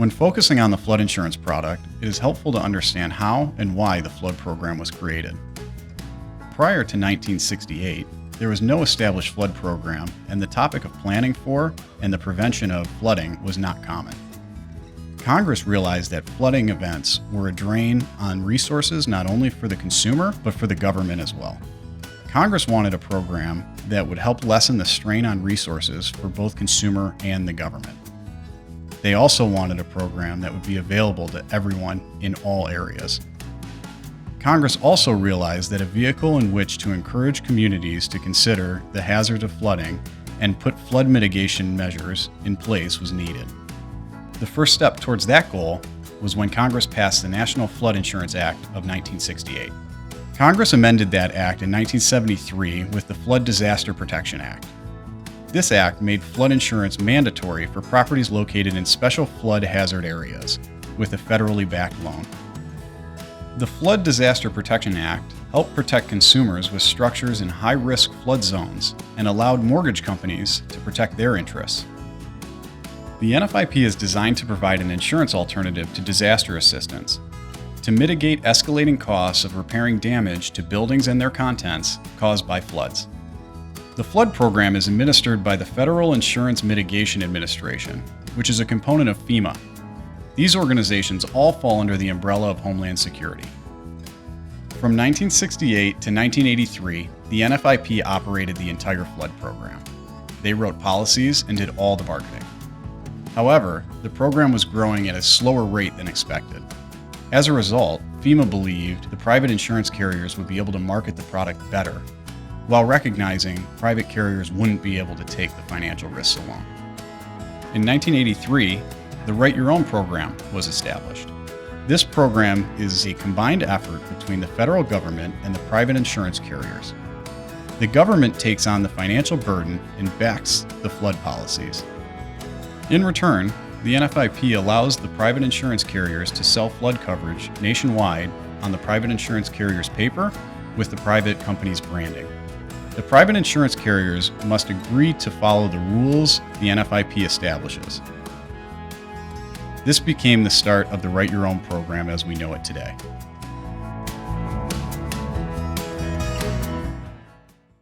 When focusing on the flood insurance product, it is helpful to understand how and why the flood program was created. Prior to 1968, there was no established flood program, and the topic of planning for and the prevention of flooding was not common. Congress realized that flooding events were a drain on resources not only for the consumer, but for the government as well. Congress wanted a program that would help lessen the strain on resources for both consumer and the government. They also wanted a program that would be available to everyone in all areas. Congress also realized that a vehicle in which to encourage communities to consider the hazard of flooding and put flood mitigation measures in place was needed. The first step towards that goal was when Congress passed the National Flood Insurance Act of 1968. Congress amended that act in 1973 with the Flood Disaster Protection Act. This act made flood insurance mandatory for properties located in special flood hazard areas with a federally backed loan. The Flood Disaster Protection Act helped protect consumers with structures in high-risk flood zones and allowed mortgage companies to protect their interests. The NFIP is designed to provide an insurance alternative to disaster assistance to mitigate escalating costs of repairing damage to buildings and their contents caused by floods. The flood program is administered by the Federal Insurance Mitigation Administration, which is a component of FEMA. These organizations all fall under the umbrella of Homeland Security. From 1968 to 1983, the NFIP operated the entire flood program. They wrote policies and did all the marketing. However, the program was growing at a slower rate than expected. As a result, FEMA believed the private insurance carriers would be able to market the product better, while recognizing private carriers wouldn't be able to take the financial risks alone. In 1983, the Write Your Own program was established. This program is a combined effort between the federal government and the private insurance carriers. The government takes on the financial burden and backs the flood policies. In return, the NFIP allows the private insurance carriers to sell flood coverage nationwide on the private insurance carrier's paper with the private company's branding. The private insurance carriers must agree to follow the rules the NFIP establishes. This became the start of the Write Your Own program as we know it today.